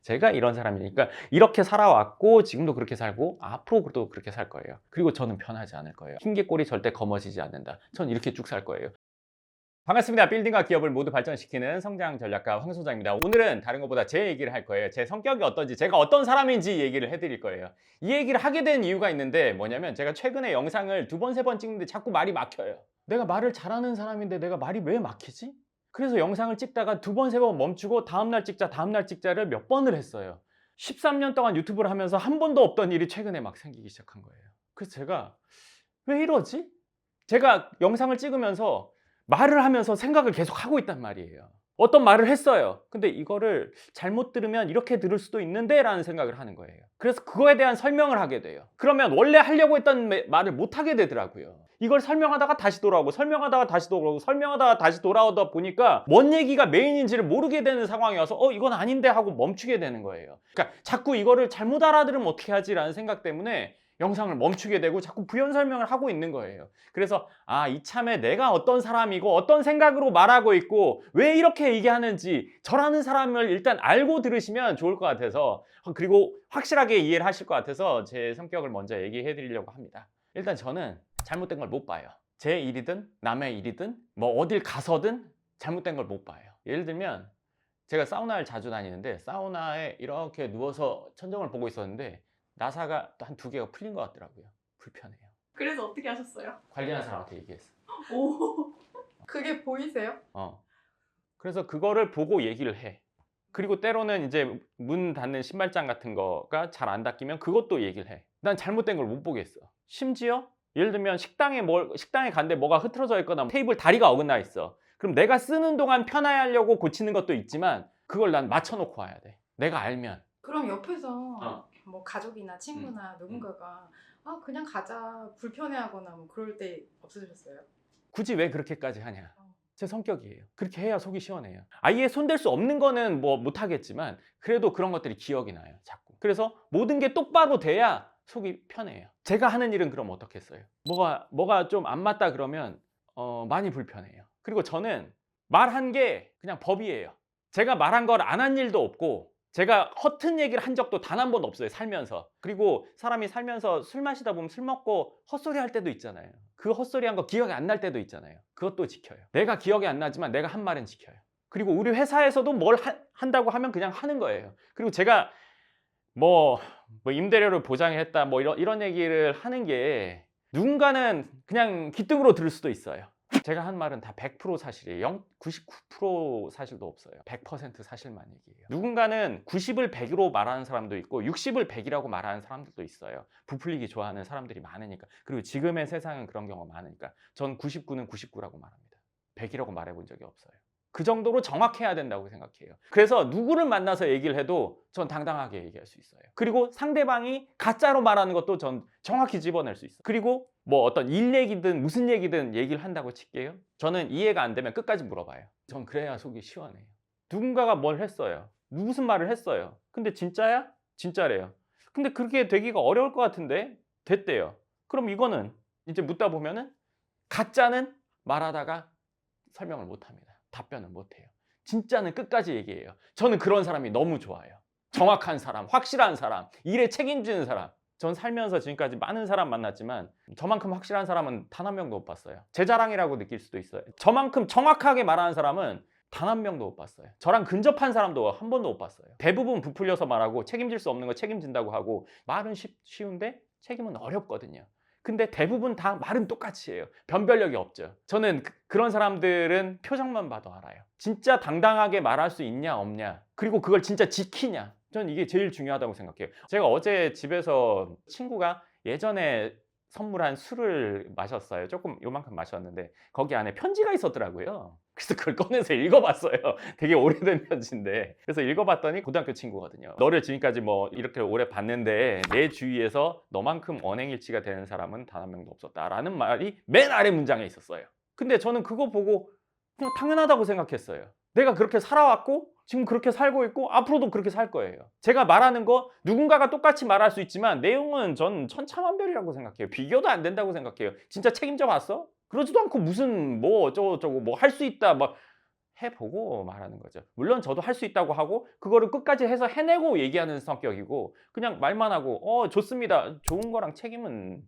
제가 이런 사람이니까 이렇게 살아왔고 지금도 그렇게 살고 앞으로도 그렇게 살 거예요. 그리고 저는 변하지 않을 거예요. 흰개꼬리 절대 검어지지 않는다. 전 이렇게 쭉 살 거예요. 반갑습니다. 빌딩과 기업을 모두 발전시키는 성장 전략가 황 소장입니다. 오늘은 다른 것보다 제 얘기를 할 거예요. 제 성격이 어떤지, 제가 어떤 사람인지 얘기를 해드릴 거예요. 이 얘기를 하게 된 이유가 있는데 뭐냐면 제가 최근에 영상을 2번, 3번 찍는데 자꾸 말이 막혀요. 내가 말을 잘하는 사람인데 내가 말이 왜 막히지? 그래서 영상을 찍다가 2번, 3번 멈추고 다음날 찍자, 다음날 찍자를 몇 번을 했어요. 13년 동안 유튜브를 하면서 한 번도 없던 일이 최근에 막 생기기 시작한 거예요. 그래서 제가 왜 이러지? 제가 영상을 찍으면서 말을 하면서 생각을 계속 하고 있단 말이에요. 어떤 말을 했어요. 근데 이거를 잘못 들으면 이렇게 들을 수도 있는데 라는 생각을 하는 거예요. 그래서 그거에 대한 설명을 하게 돼요. 그러면 원래 하려고 했던 말을 못 하게 되더라고요. 이걸 설명하다가 다시 돌아오고 설명하다가 다시 돌아오고 설명하다가 다시 돌아오다 보니까 뭔 얘기가 메인인지를 모르게 되는 상황이 와서 이건 아닌데 하고 멈추게 되는 거예요. 그러니까 자꾸 이거를 잘못 알아들으면 어떻게 하지라는 생각 때문에 영상을 멈추게 되고 자꾸 부연 설명을 하고 있는 거예요. 그래서 이참에 내가 어떤 사람이고 어떤 생각으로 말하고 있고 왜 이렇게 얘기하는지 저라는 사람을 일단 알고 들으시면 좋을 것 같아서, 그리고 확실하게 이해를 하실 것 같아서 제 성격을 먼저 얘기해 드리려고 합니다. 일단 저는 잘못된 걸 못 봐요. 제 일이든 남의 일이든 뭐 어딜 가서든 잘못된 걸 못 봐요. 예를 들면 제가 사우나를 자주 다니는데 사우나에 이렇게 누워서 천정을 보고 있었는데 나사가 한 2개가 풀린 것 같더라고요. 불편해요. 그래서 어떻게 하셨어요? 관리하는 사람한테 얘기했어. 오, 그게 보이세요? 그래서 그거를 보고 얘기를 해. 그리고 때로는 이제 문 닫는 신발장 같은 거가 잘 안 닫히면 그것도 얘기를 해. 난 잘못된 걸 못 보겠어. 심지어 예를 들면 식당에 갔는데 뭐가 흐트러져 있거나 테이블 다리가 어긋나 있어. 그럼 내가 쓰는 동안 편하게 하려고 고치는 것도 있지만 그걸 난 맞춰놓고 와야 돼. 내가 알면. 그럼 옆에서 뭐 가족이나 친구나 누군가가 그냥 가자 불편해하거나 뭐 그럴 때 없으셨어요? 굳이 왜 그렇게까지 하냐. 제 성격이에요. 그렇게 해야 속이 시원해요. 아예 손댈 수 없는 거는 뭐 못하겠지만 그래도 그런 것들이 기억이 나요. 자꾸. 그래서 모든 게 똑바로 돼야 속이 편해요. 제가 하는 일은 그럼 어떻겠어요? 뭐가 좀 안 맞다 그러면 많이 불편해요. 그리고 저는 말한 게 그냥 법이에요. 제가 말한 걸 안 한 일도 없고 제가 허튼 얘기를 한 적도 단 한 번도 없어요. 살면서. 그리고 사람이 살면서 술 마시다 보면 술 먹고 헛소리 할 때도 있잖아요. 그 헛소리 한 거 기억이 안 날 때도 있잖아요. 그것도 지켜요. 내가 기억이 안 나지만 내가 한 말은 지켜요. 그리고 우리 회사에서도 뭘 한다고 하면 그냥 하는 거예요. 그리고 제가 뭐 임대료를 보장했다 뭐 이런 얘기를 하는 게 누군가는 그냥 귀등으로 들을 수도 있어요. 제가 한 말은 다 100% 사실이에요. 99% 사실도 없어요. 100% 사실만 얘기해요. 누군가는 90을 100으로 말하는 사람도 있고 60을 100이라고 말하는 사람들도 있어요. 부풀리기 좋아하는 사람들이 많으니까. 그리고 지금의 세상은 그런 경우가 많으니까. 전 99는 99라고 말합니다. 100이라고 말해본 적이 없어요. 그 정도로 정확해야 된다고 생각해요. 그래서 누구를 만나서 얘기를 해도 전 당당하게 얘기할 수 있어요. 그리고 상대방이 가짜로 말하는 것도 전 정확히 집어낼 수 있어요. 그리고 뭐 어떤 일 얘기든 무슨 얘기든 얘기를 한다고 칠게요. 저는 이해가 안 되면 끝까지 물어봐요. 전 그래야 속이 시원해요. 누군가가 뭘 했어요. 무슨 말을 했어요. 근데 진짜야? 진짜래요. 근데 그렇게 되기가 어려울 것 같은데 됐대요. 그럼 이거는 이제 묻다 보면은 가짜는 말하다가 설명을 못 합니다. 답변을 못 해요. 진짜는 끝까지 얘기해요. 저는 그런 사람이 너무 좋아요. 정확한 사람, 확실한 사람, 일에 책임지는 사람. 전 살면서 지금까지 많은 사람 만났지만 저만큼 확실한 사람은 단 한 명도 못 봤어요. 제 자랑이라고 느낄 수도 있어요. 저만큼 정확하게 말하는 사람은 단 한 명도 못 봤어요. 저랑 근접한 사람도 한 번도 못 봤어요. 대부분 부풀려서 말하고 책임질 수 없는 거 책임진다고 하고 말은 쉬운데 책임은 어렵거든요. 근데 대부분 다 말은 똑같이 해요. 변별력이 없죠. 저는 그런 사람들은 표정만 봐도 알아요. 진짜 당당하게 말할 수 있냐 없냐, 그리고 그걸 진짜 지키냐, 저는 이게 제일 중요하다고 생각해요. 제가 어제 집에서 친구가 예전에 선물한 술을 마셨어요. 조금 요만큼 마셨는데 거기 안에 편지가 있었더라고요. 그래서 그걸 꺼내서 읽어봤어요. 되게 오래된 편지인데. 그래서 읽어봤더니 고등학교 친구거든요. 너를 지금까지 뭐 이렇게 오래 봤는데 내 주위에서 너만큼 언행일치가 되는 사람은 단 한 명도 없었다라는 말이 맨 아래 문장에 있었어요. 근데 저는 그거 보고 그냥 당연하다고 생각했어요. 내가 그렇게 살아왔고 지금 그렇게 살고 있고 앞으로도 그렇게 살 거예요. 제가 말하는 거 누군가가 똑같이 말할 수 있지만 내용은 전 천차만별이라고 생각해요. 비교도 안 된다고 생각해요. 진짜 책임져 봤어? 그러지도 않고 무슨 뭐 어쩌고저쩌고 뭐 할 수 있다 막 해보고 말하는 거죠. 물론 저도 할 수 있다고 하고 그거를 끝까지 해서 해내고 얘기하는 성격이고 그냥 말만 하고 좋습니다. 좋은 거랑 책임은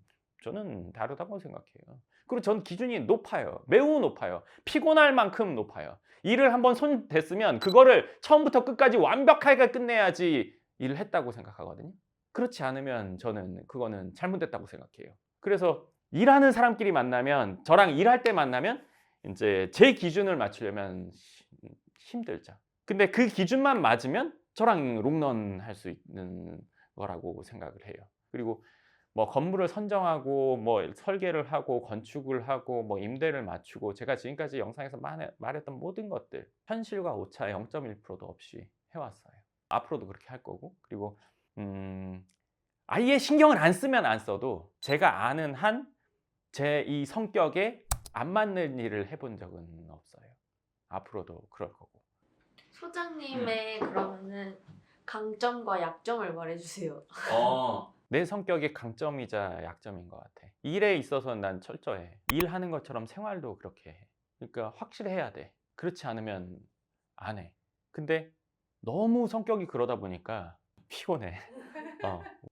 저는 다르다고 생각해요. 그리고 전 기준이 높아요. 매우 높아요. 피곤할 만큼 높아요. 일을 한번 손 댔으면 그거를 처음부터 끝까지 완벽하게 끝내야지 일을 했다고 생각하거든요. 그렇지 않으면 저는 그거는 잘못됐다고 생각해요. 그래서 일하는 사람끼리 만나면 저랑 일할 때 만나면 이제 제 기준을 맞추려면 힘들죠. 근데 그 기준만 맞으면 저랑 롱런 할 수 있는 거라고 생각을 해요. 그리고 뭐 건물을 선정하고 뭐 설계를 하고 건축을 하고 뭐 임대를 맞추고 제가 지금까지 영상에서 말했던 모든 것들 현실과 오차 0.1%도 없이 해왔어요. 앞으로도 그렇게 할 거고 그리고 아예 신경을 안 쓰면 안 써도 제가 아는 한 제 이 성격에 안 맞는 일을 해본 적은 없어요. 앞으로도 그럴 거고. 소장님의 그러면은 강점과 약점을 말해주세요. 내 성격의 강점이자 약점인 것 같아. 일에 있어서는 난 철저해. 일하는 것처럼 생활도 그렇게 해. 그러니까 확실해야 돼. 그렇지 않으면 안 해. 근데 너무 성격이 그러다 보니까 피곤해.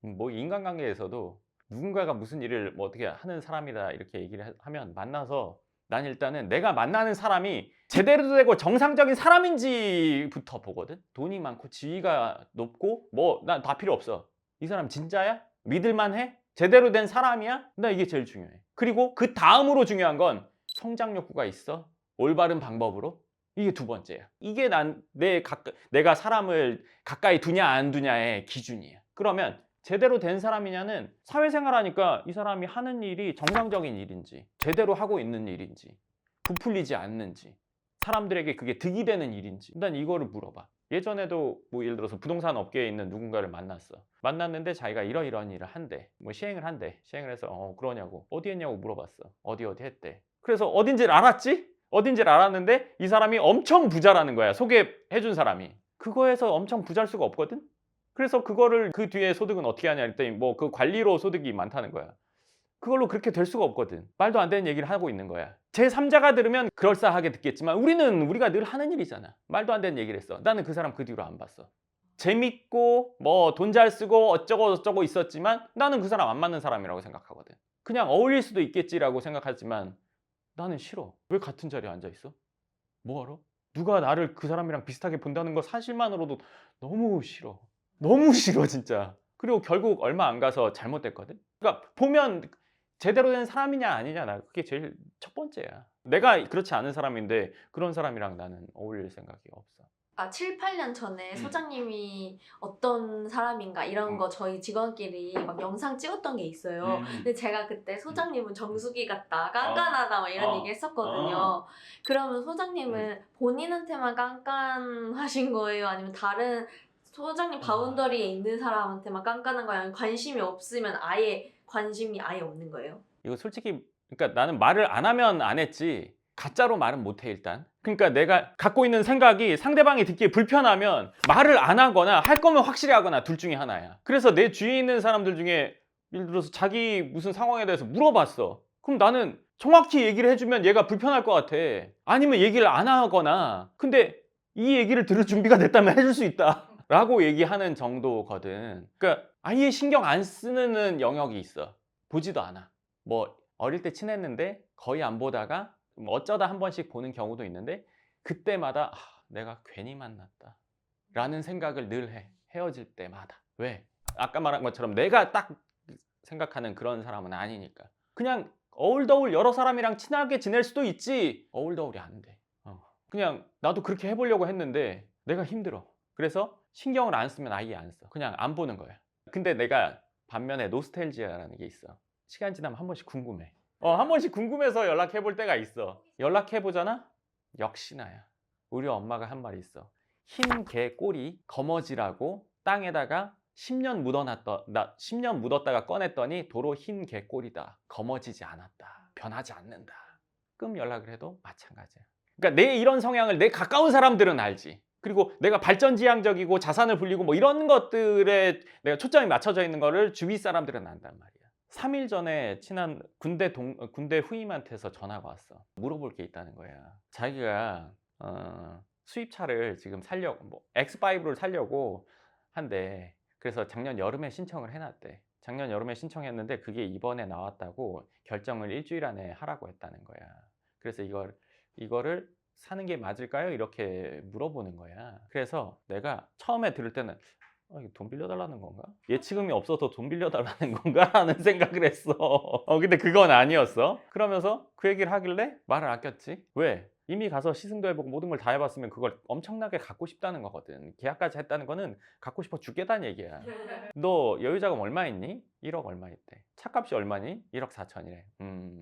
뭐 인간관계에서도 누군가가 무슨 일을 뭐 어떻게 하는 사람이다 이렇게 얘기를 하면 만나서 난 일단은 내가 만나는 사람이 제대로 되고 정상적인 사람인지부터 보거든. 돈이 많고 지위가 높고 뭐 난 다 필요 없어. 이 사람 진짜야? 믿을만해? 제대로 된 사람이야? 나 이게 제일 중요해. 그리고 그 다음으로 중요한 건 성장 욕구가 있어? 올바른 방법으로? 이게 두 번째야. 이게 내가 사람을 가까이 두냐 안 두냐의 기준이야. 그러면 제대로 된 사람이냐는 사회생활 하니까 이 사람이 하는 일이 정상적인 일인지 제대로 하고 있는 일인지 부풀리지 않는지 사람들에게 그게 득이 되는 일인지 난 이거를 물어봐. 예전에도 뭐 예를 들어서 부동산 업계에 있는 누군가를 만났는데 자기가 이러이러한 일을 한대. 뭐 시행을 한대. 시행을 해서 그러냐고 어디 했냐고 물어봤어. 어디 했대. 그래서 어딘지를 알았지? 어딘지를 알았는데 이 사람이 엄청 부자라는 거야. 소개해준 사람이. 그거에서 엄청 부자일 수가 없거든? 그래서 그거를 그 뒤에 소득은 어떻게 하냐 했더니 뭐 그 관리로 소득이 많다는 거야. 그걸로 그렇게 될 수가 없거든. 말도 안 되는 얘기를 하고 있는 거야. 제3자가 들으면 그럴싸하게 듣겠지만 우리가 늘 하는 일이잖아. 말도 안 되는 얘기를 했어. 나는 그 사람 그 뒤로 안 봤어. 재밌고 뭐 돈 잘 쓰고 어쩌고 있었지만 나는 그 사람 안 맞는 사람이라고 생각하거든. 그냥 어울릴 수도 있겠지라고 생각하지만 나는 싫어. 왜 같은 자리에 앉아 있어? 뭐하러? 누가 나를 그 사람이랑 비슷하게 본다는 거 사실만으로도 너무 싫어. 너무 싫어 진짜. 그리고 결국 얼마 안 가서 잘못됐거든. 그러니까 보면 제대로 된 사람이냐 아니냐 그게 제일 첫 번째야. 내가 그렇지 않은 사람인데 그런 사람이랑 나는 어울릴 생각이 없어. 7, 8년 전에 소장님이 어떤 사람인가 이런 거 저희 직원끼리 막 영상 찍었던 게 있어요. 근데 제가 그때 소장님은 정수기 같다, 깐깐하다 막 이런 얘기 했었거든요. 그러면 소장님은 본인한테만 깐깐하신 거예요? 아니면 다른 소장님 바운더리에 있는 사람한테만 깐깐한 거예요? 아니면 관심이 없으면 아예 관심이 아예 없는 거예요? 이거 솔직히 그러니까 나는 말을 안 하면 안 했지 가짜로 말은 못해 일단. 그러니까 내가 갖고 있는 생각이 상대방이 듣기에 불편하면 말을 안 하거나 할 거면 확실히 하거나 둘 중에 하나야. 그래서 내 주위에 있는 사람들 중에 예를 들어서 자기 무슨 상황에 대해서 물어봤어. 그럼 나는 정확히 얘기를 해주면 얘가 불편할 것 같아. 아니면 얘기를 안 하거나 근데 이 얘기를 들을 준비가 됐다면 해줄 수 있다 라고 얘기하는 정도거든. 그러니까 아예 신경 안 쓰는 영역이 있어. 보지도 않아. 뭐 어릴 때 친했는데 거의 안 보다가 어쩌다 한 번씩 보는 경우도 있는데 그때마다 내가 괜히 만났다 라는 생각을 늘 해. 헤어질 때마다. 왜? 아까 말한 것처럼 내가 딱 생각하는 그런 사람은 아니니까. 그냥 어울더울 여러 사람이랑 친하게 지낼 수도 있지 어울더울이 안 돼. 그냥 나도 그렇게 해보려고 했는데 내가 힘들어. 그래서 신경을 안 쓰면 아예 안 써. 그냥 안 보는 거야. 근데 내가 반면에 노스텔지아라는 게 있어. 시간 지나면 한 번씩 궁금해. 한 번씩 궁금해서 연락해 볼 때가 있어. 연락해 보잖아? 역시나야. 우리 엄마가 한 말이 있어. 흰 개 꼬리 거머쥐라고 땅에다가 10년 10년 묻었다가 꺼냈더니 도로 흰 개 꼬리다. 거머쥐지 않았다. 변하지 않는다. 끔 연락을 해도 마찬가지야. 그러니까 내 이런 성향을 내 가까운 사람들은 알지. 그리고 내가 발전지향적이고 자산을 불리고 뭐 이런 것들에 내가 초점이 맞춰져 있는 거를 주위 사람들은 안단 말이야. 3일 전에 친한 군대 후임한테서 전화가 왔어. 물어볼 게 있다는 거야. 자기가 수입차를 지금 살려고 뭐 X5를 살려고 한대. 그래서 작년 여름에 신청을 해놨대. 작년 여름에 신청했는데 그게 이번에 나왔다고 결정을 일주일 안에 하라고 했다는 거야. 그래서 이거를 사는 게 맞을까요? 이렇게 물어보는 거야. 그래서 내가 처음에 들을 때는 이거 돈 빌려달라는 건가? 예치금이 없어서 돈 빌려달라는 건가? 라는 생각을 했어. 근데 그건 아니었어. 그러면서 그 얘기를 하길래 말을 아꼈지. 왜? 이미 가서 시승도 해보고 모든 걸 다 해봤으면 그걸 엄청나게 갖고 싶다는 거거든. 계약까지 했다는 거는 갖고 싶어 죽겠다는 얘기야. 너 여유자금 얼마 있니? 1억 얼마 있대. 차값이 얼마니? 1억 4천이래.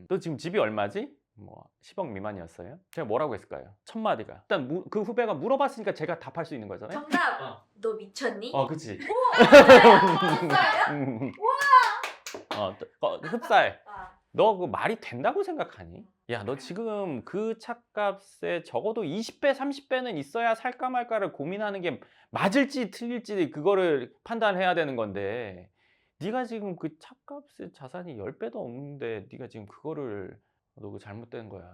너 지금 집이 얼마지? 뭐 10억 미만이었어요. 제가 뭐라고 했을까요? 첫 마디가. 일단 그 후배가 물어봤으니까 제가 답할 수 있는 거잖아요. 정답! 너 미쳤니? 그치. 진짜요? 흡살. 아, 너 그 말이 된다고 생각하니? 야, 너 지금 그 차값에 적어도 20배, 30배는 있어야 살까 말까를 고민하는 게 맞을지 틀릴지 그거를 판단해야 되는 건데 네가 지금 그 차값에 자산이 10배도 없는데 네가 지금 그거를 너 그거 잘못된 거야.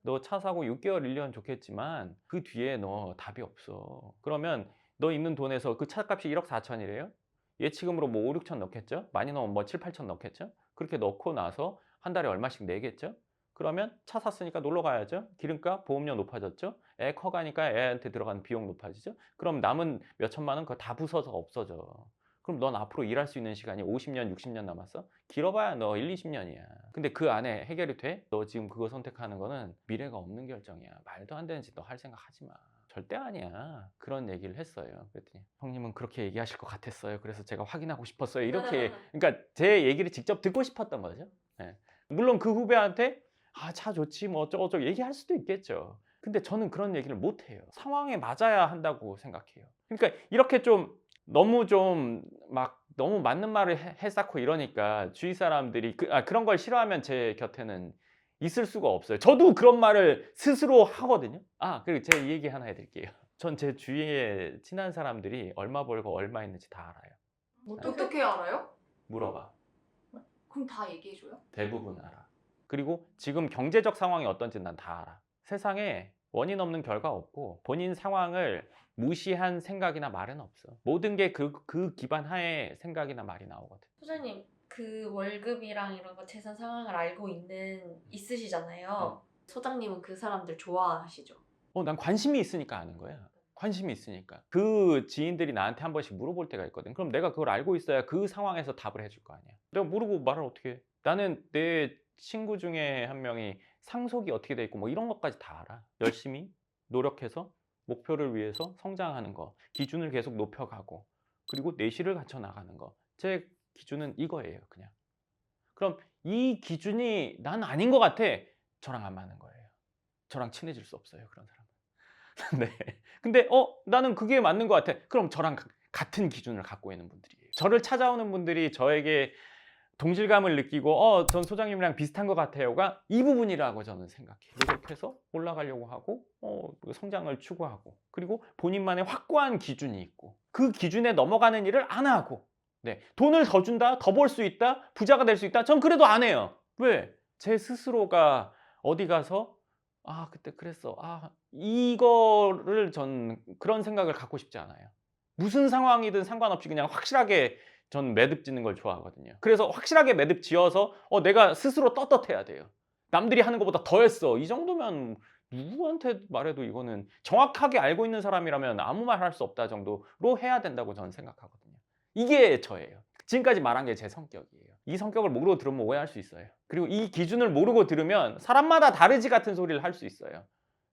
너 차 사고 6개월, 1년 좋겠지만 그 뒤에 너 답이 없어. 그러면 너 있는 돈에서 그 차값이 1억 4천이래요? 예치금으로 뭐 5, 6천 넣겠죠? 많이 넣으면 뭐 7, 8천 넣겠죠? 그렇게 넣고 나서 한 달에 얼마씩 내겠죠? 그러면 차 샀으니까 놀러 가야죠? 기름값, 보험료 높아졌죠? 애 커가니까 애한테 들어가는 비용 높아지죠? 그럼 남은 몇 천만 원 그거 다 부서서 없어져. 그럼 넌 앞으로 일할 수 있는 시간이 50년, 60년 남았어? 길어봐야 너 1, 20년이야. 근데 그 안에 해결이 돼? 너 지금 그거 선택하는 거는 미래가 없는 결정이야. 말도 안 되는 짓 너 할 생각 하지 마. 절대 아니야. 그런 얘기를 했어요. 그랬더니 형님은 그렇게 얘기하실 것 같았어요. 그래서 제가 확인하고 싶었어요. 이렇게 그러니까 제 얘기를 직접 듣고 싶었던 거죠. 네. 물론 그 후배한테 차 좋지 뭐 어쩌고저쩌고 얘기할 수도 있겠죠. 근데 저는 그런 얘기를 못 해요. 상황에 맞아야 한다고 생각해요. 그러니까 이렇게 좀 너무 너무 맞는 말을 해쌓고 이러니까 주위 사람들이 그런 걸 싫어하면 제 곁에는 있을 수가 없어요. 저도 그런 말을 스스로 하거든요. 그리고 제가 이 얘기 하나 해드릴게요. 전 제 주위에 친한 사람들이 얼마 벌고 얼마 있는지 다 알아요. 어떻게 알아요? 물어봐. 그럼 다 얘기해줘요? 대부분 알아. 그리고 지금 경제적 상황이 어떤지 난 다 알아. 세상에 원인 없는 결과 없고 본인 상황을 무시한 생각이나 말은 없어. 모든 게 그 기반 하에 생각이나 말이 나오거든. 소장님, 그 월급이랑 이런 거 재산 상황을 알고 있으시잖아요. 소장님은 그 사람들 좋아하시죠? 난 관심이 있으니까 아는 거야. 관심이 있으니까. 그 지인들이 나한테 한 번씩 물어볼 때가 있거든. 그럼 내가 그걸 알고 있어야 그 상황에서 답을 해줄 거 아니야. 내가 모르고 말을 어떻게 해. 나는 내 친구 중에 한 명이 상속이 어떻게 돼 있고 뭐 이런 것까지 다 알아. 열심히 노력해서 목표를 위해서 성장하는 거, 기준을 계속 높여가고 그리고 내실을 갖춰 나가는 거. 제 기준은 이거예요, 그냥. 그럼 이 기준이 난 아닌 것 같아. 저랑 안 맞는 거예요. 저랑 친해질 수 없어요, 그런 사람은. 네. 근데 나는 그게 맞는 것 같아. 그럼 저랑 같은 기준을 갖고 있는 분들이에요. 저를 찾아오는 분들이 저에게 동질감을 느끼고 전 소장님이랑 비슷한 것 같아요가 이 부분이라고 저는 생각해요. 노력해서 올라가려고 하고 성장을 추구하고 그리고 본인만의 확고한 기준이 있고 그 기준에 넘어가는 일을 안 하고 돈을 더 준다, 더 벌 수 있다, 부자가 될 수 있다. 전 그래도 안 해요. 왜? 제 스스로가 어디 가서 그때 그랬어. 이거를 전 그런 생각을 갖고 싶지 않아요. 무슨 상황이든 상관없이 그냥 확실하게 전 매듭 짓는 걸 좋아하거든요. 그래서 확실하게 매듭 지어서 내가 스스로 떳떳해야 돼요. 남들이 하는 것보다 더 했어. 이 정도면 누구한테 말해도 이거는 정확하게 알고 있는 사람이라면 아무 말 할 수 없다 정도로 해야 된다고 저는 생각하거든요. 이게 저예요. 지금까지 말한 게 제 성격이에요. 이 성격을 모르고 들으면 오해할 수 있어요. 그리고 이 기준을 모르고 들으면 사람마다 다르지 같은 소리를 할 수 있어요.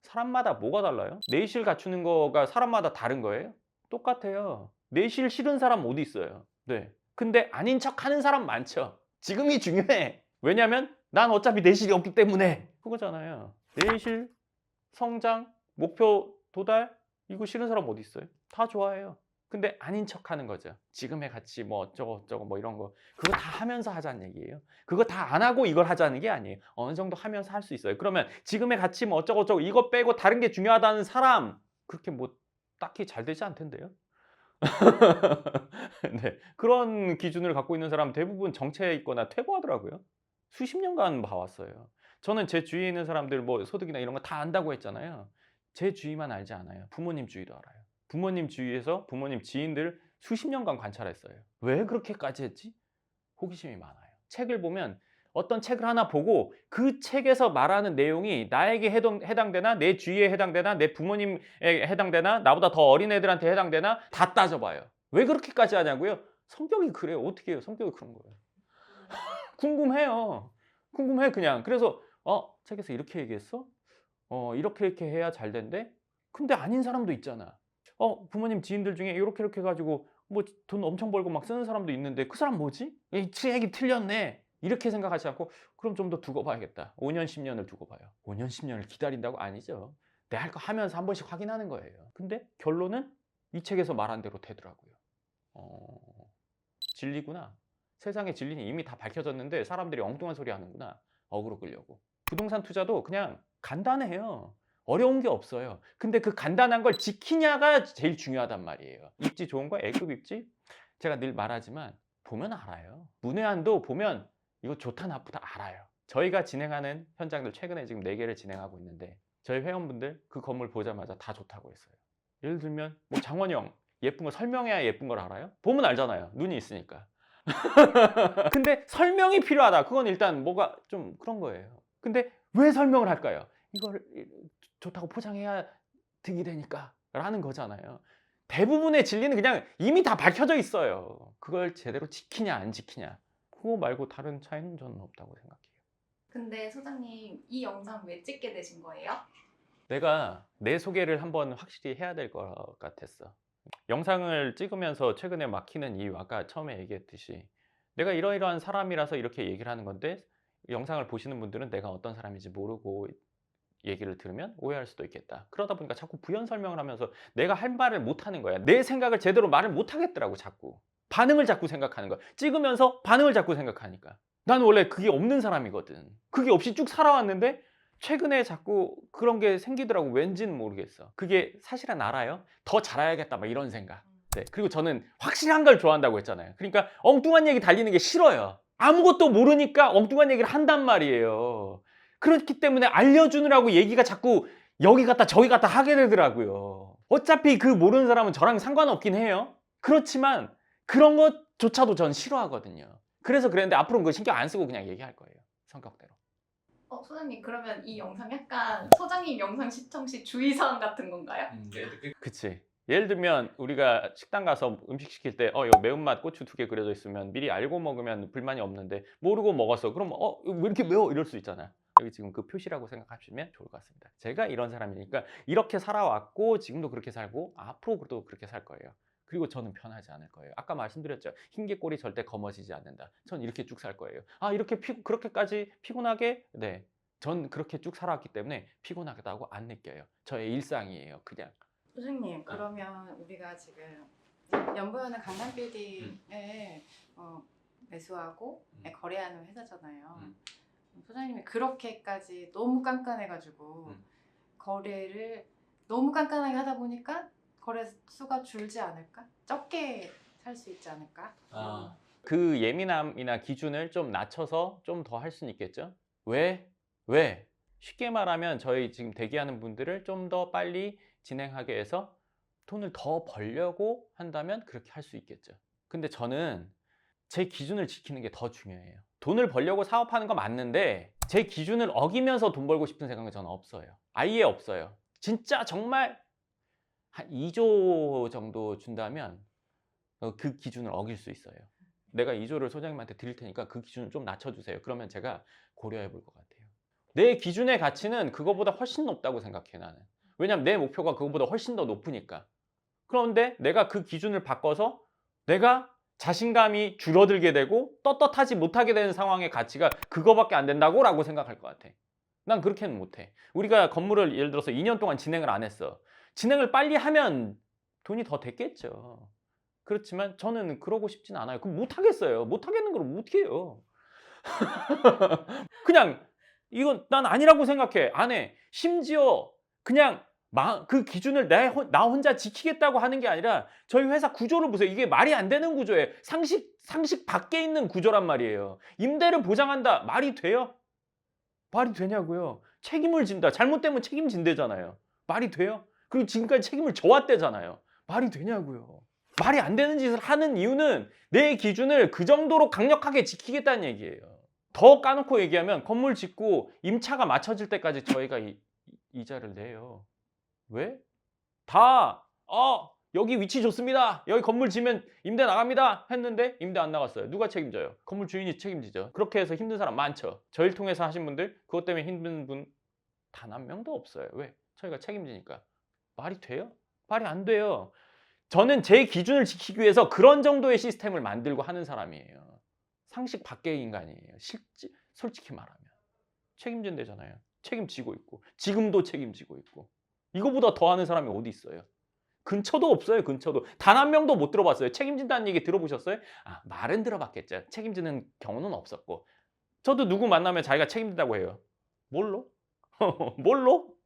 사람마다 뭐가 달라요? 내실 갖추는 거가 사람마다 다른 거예요? 똑같아요. 내실 싫은 사람 어디 있어요? 네. 근데 아닌 척 하는 사람 많죠. 지금이 중요해. 왜냐면 난 어차피 내실이 없기 때문에. 그거잖아요. 내실, 성장, 목표 도달 이거 싫은 사람 어디 있어요? 다 좋아해요. 근데 아닌 척 하는 거죠. 지금의 가치 뭐 어쩌고 뭐 이런 거 그거 다 하면서 하자는 얘기예요. 그거 다 안 하고 이걸 하자는 게 아니에요. 어느 정도 하면서 할 수 있어요. 그러면 지금의 가치 뭐 어쩌고 이거 빼고 다른 게 중요하다는 사람 그렇게 뭐 딱히 잘 되지 않던데요. 네, 그런 기준을 갖고 있는 사람 대부분 정체에 있거나 퇴보하더라고요. 수십 년간 봐왔어요. 저는 제 주위에 있는 사람들 뭐 소득이나 이런 거 다 안다고 했잖아요. 제 주위만 알지 않아요. 부모님 주위도 알아요. 부모님 주위에서 부모님 지인들 수십 년간 관찰했어요. 왜 그렇게까지 했지? 호기심이 많아요. 책을 보면 어떤 책을 하나 보고 그 책에서 말하는 내용이 나에게 해당되나, 내 주위에 해당되나, 내 부모님에 해당되나, 나보다 더 어린 애들한테 해당되나 다 따져봐요. 왜 그렇게까지 하냐고요? 성격이 그래요. 어떻게 해요? 성격이 그런 거예요. 궁금해요. 궁금해 그냥. 그래서 책에서 이렇게 얘기했어? 이렇게 해야 잘 된대? 근데 아닌 사람도 있잖아. 부모님 지인들 중에 이렇게 해가지고 뭐 돈 엄청 벌고 막 쓰는 사람도 있는데 그 사람 뭐지? 이 책이 틀렸네. 이렇게 생각하지 않고 그럼 좀 더 두고 봐야겠다. 5년, 10년을 두고 봐요. 5년, 10년을 기다린다고? 아니죠. 내 할 거 하면서 한 번씩 확인하는 거예요. 근데 결론은 이 책에서 말한 대로 되더라고요. 진리구나. 세상의 진리는 이미 다 밝혀졌는데 사람들이 엉뚱한 소리 하는구나. 어그로 끌려고. 부동산 투자도 그냥 간단해요. 어려운 게 없어요. 근데 그 간단한 걸 지키냐가 제일 중요하단 말이에요. 입지 좋은 거 A급 입지? 제가 늘 말하지만 보면 알아요. 문외한도 보면 이거 좋다 나쁘다 알아요. 저희가 진행하는 현장들 최근에 지금 4개를 진행하고 있는데 저희 회원분들 그 건물 보자마자 다 좋다고 했어요. 예를 들면 뭐 장원영 예쁜 거 설명해야 예쁜 걸 알아요? 보면 알잖아요. 눈이 있으니까. 근데 설명이 필요하다. 그건 일단 뭐가 좀 그런 거예요. 근데 왜 설명을 할까요? 이걸 좋다고 포장해야 득이 되니까 라는 거잖아요. 대부분의 진리는 그냥 이미 다 밝혀져 있어요. 그걸 제대로 지키냐 안 지키냐 그거 말고 다른 차이는 저는 없다고 생각해요. 근데 소장님 이 영상 왜 찍게 되신 거예요? 내가 내 소개를 한번 확실히 해야 될 것 같았어. 영상을 찍으면서 최근에 막히는 이유, 아까 처음에 얘기했듯이 내가 이러이러한 사람이라서 이렇게 얘기를 하는 건데 영상을 보시는 분들은 내가 어떤 사람인지 모르고 얘기를 들으면 오해할 수도 있겠다. 그러다 보니까 자꾸 부연 설명을 하면서 내가 할 말을 못 하는 거야. 내 생각을 제대로 말을 못 하겠더라고. 자꾸 반응을 자꾸 생각하는 거야. 찍으면서 반응을 자꾸 생각하니까. 난 원래 그게 없는 사람이거든. 그게 없이 쭉 살아왔는데 최근에 자꾸 그런 게 생기더라고. 왠지는 모르겠어. 그게 사실은 알아요. 더 잘해야겠다 막 이런 생각. 네. 그리고 저는 확실한 걸 좋아한다고 했잖아요. 그러니까 엉뚱한 얘기 달리는 게 싫어요. 아무것도 모르니까 엉뚱한 얘기를 한단 말이에요. 그렇기 때문에 알려주느라고 얘기가 자꾸 여기 갔다 저기 갔다 하게 되더라고요. 어차피 그 모르는 사람은 저랑 상관없긴 해요. 그렇지만 그런 것조차도 전 싫어하거든요. 그래서 그랬는데 앞으로는 그거 신경 안 쓰고 그냥 얘기할 거예요. 성격대로. 소장님 그러면 이 영상 약간 소장님 영상 시청 시 주의사항 같은 건가요? 그치. 예를 들면 우리가 식당 가서 음식 시킬 때 이거 매운맛 고추 2개 그려져 있으면 미리 알고 먹으면 불만이 없는데 모르고 먹었어. 그럼 왜 이렇게 매워? 이럴 수 있잖아. 여기 지금 그 표시라고 생각하시면 좋을 것 같습니다. 제가 이런 사람이니까 이렇게 살아왔고 지금도 그렇게 살고 앞으로도 그렇게 살 거예요. 그리고 저는 변하지 않을 거예요. 아까 말씀드렸죠. 흰개 꼴이 절대 검어지지 않는다. 전 이렇게 쭉 살 거예요. 이렇게 그렇게까지 피곤하게? 네. 전 그렇게 쭉 살아왔기 때문에 피곤하다고 안 느껴요. 저의 일상이에요. 그냥. 소장님 그러면 우리가 지금 연보현은 강남 빌딩을 매수하고 거래하는 회사잖아요. 소장님이 그렇게까지 너무 깐깐해가지고 거래를 너무 깐깐하게 하다 보니까 거래 수가 줄지 않을까? 적게 살 수 있지 않을까? 그 예민함이나 기준을 좀 낮춰서 좀 더 할 수는 있겠죠. 왜? 쉽게 말하면 저희 지금 대기하는 분들을 좀 더 빨리 진행하게 해서 돈을 더 벌려고 한다면 그렇게 할 수 있겠죠. 근데 저는 제 기준을 지키는 게 더 중요해요. 돈을 벌려고 사업하는 거 맞는데 제 기준을 어기면서 돈 벌고 싶은 생각은 저는 없어요. 아예 없어요. 진짜 정말 한 2조 정도 준다면 그 기준을 어길 수 있어요. 내가 2조를 소장님한테 드릴 테니까 그 기준을 좀 낮춰주세요. 그러면 제가 고려해 볼 것 같아요. 내 기준의 가치는 그거보다 훨씬 높다고 생각해 나는. 왜냐면 내 목표가 그거보다 훨씬 더 높으니까. 그런데 내가 그 기준을 바꿔서 내가 자신감이 줄어들게 되고 떳떳하지 못하게 되는 상황의 가치가 그거밖에 안 된다고 라고 생각할 것 같아. 난 그렇게는 못해. 우리가 건물을 예를 들어서 2년 동안 진행을 안 했어. 진행을 빨리 하면 돈이 더 됐겠죠. 그렇지만 저는 그러고 싶진 않아요. 그럼 못하겠어요. 못하겠는 걸 어떻게 해요. 그냥 이건 난 아니라고 생각해. 안 해. 심지어 그냥 그 기준을 나 혼자 지키겠다고 하는 게 아니라 저희 회사 구조를 보세요. 이게 말이 안 되는 구조예요. 상식 밖에 있는 구조란 말이에요. 임대를 보장한다. 말이 돼요? 말이 되냐고요. 책임을 진다. 잘못되면 책임진대잖아요. 말이 돼요? 그리고 지금까지 책임을 져왔대잖아요. 말이 되냐고요. 말이 안 되는 짓을 하는 이유는 내 기준을 그 정도로 강력하게 지키겠다는 얘기예요. 더 까놓고 얘기하면 건물 짓고 임차가 맞춰질 때까지 저희가 이자를 내요. 왜? 다 여기 위치 좋습니다. 여기 건물 지면 임대 나갑니다 했는데 임대 안 나갔어요. 누가 책임져요? 건물 주인이 책임지죠. 그렇게 해서 힘든 사람 많죠. 저희를 통해서 하신 분들 그것 때문에 힘든 분 단 한 명도 없어요. 왜? 저희가 책임지니까. 말이 돼요? 말이 안 돼요. 저는 제 기준을 지키기 위해서 그런 정도의 시스템을 만들고 하는 사람이에요. 상식 밖의 인간이에요. 솔직히 말하면. 책임진대잖아요. 책임지고 있고 지금도 책임지고 있고 이거보다 더 하는 사람이 어디 있어요? 근처도 없어요. 근처도. 단 한 명도 못 들어봤어요. 책임진다는 얘기 들어보셨어요? 말은 들어봤겠죠. 책임지는 경우는 없었고. 저도 누구 만나면 자기가 책임진다고 해요. 뭘로?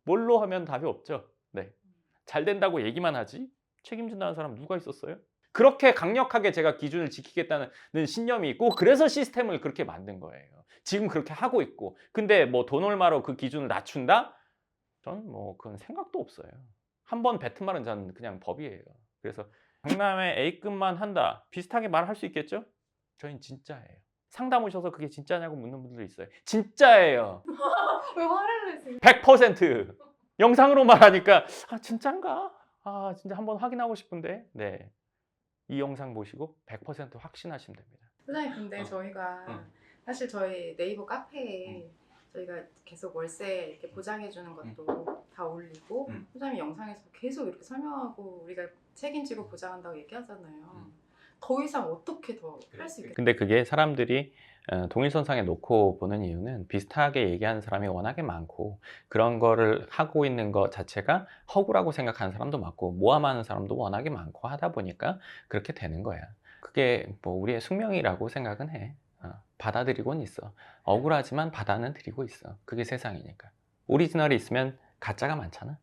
뭘로 하면 답이 없죠. 네. 잘 된다고 얘기만 하지 책임진다는 사람 누가 있었어요? 그렇게 강력하게 제가 기준을 지키겠다는 신념이 있고 그래서 시스템을 그렇게 만든 거예요. 지금 그렇게 하고 있고 근데 뭐 돈 얼마로 그 기준을 낮춘다? 전 뭐 그건 생각도 없어요. 한 번 뱉은 말은 저는 그냥 법이에요. 그래서 강남에 A급만 한다. 비슷하게 말할 수 있겠죠? 저희는 진짜예요. 상담 오셔서 그게 진짜냐고 묻는 분들 있어요. 진짜예요. 왜 화를 내세요? 100%. 영상으로 말하니까 진짠가? 진짜 한번 확인하고 싶은데. 네. 이 영상 보시고 100% 확신하시면 됩니다. 소장님 근데 저희가 사실 저희 네이버 카페에 저희가 계속 월세 이렇게 보장해주는 것도 다 올리고 소장님 영상에서 계속 이렇게 설명하고 우리가 책임지고 보장한다고 얘기하잖아요. 더 이상 어떻게 더 할 수 있겠어요? 근데 그게 사람들이 동일선상에 놓고 보는 이유는 비슷하게 얘기하는 사람이 워낙에 많고 그런 거를 하고 있는 것 자체가 허구라고 생각하는 사람도 많고 모함하는 사람도 워낙에 많고 하다 보니까 그렇게 되는 거야. 그게 뭐 우리의 숙명이라고 생각은 해. 받아들이고는 있어. 억울하지만 받아는 들이고 있어. 그게 세상이니까. 오리지널이 있으면 가짜가 많잖아.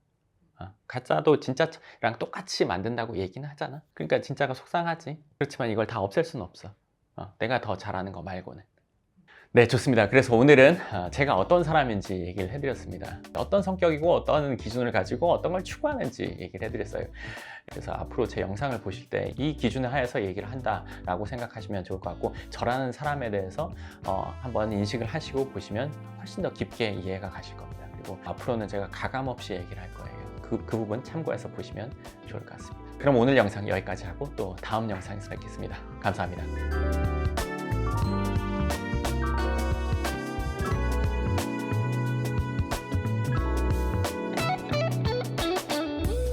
가짜도 진짜랑 똑같이 만든다고 얘기는 하잖아. 그러니까 진짜가 속상하지. 그렇지만 이걸 다 없앨 수는 없어. 내가 더 잘하는 거 말고는. 네, 좋습니다. 그래서 오늘은 제가 어떤 사람인지 얘기를 해드렸습니다. 어떤 성격이고 어떤 기준을 가지고 어떤 걸 추구하는지 얘기를 해드렸어요. 그래서 앞으로 제 영상을 보실 때 이 기준에 하에서 얘기를 한다라고 생각하시면 좋을 것 같고 저라는 사람에 대해서 한번 인식을 하시고 보시면 훨씬 더 깊게 이해가 가실 겁니다. 그리고 앞으로는 제가 가감 없이 얘기를 할 거예요. 그 부분 참고해서 보시면 좋을 것 같습니다. 그럼 오늘 영상 여기까지 하고 또 다음 영상에서 뵙겠습니다. 감사합니다.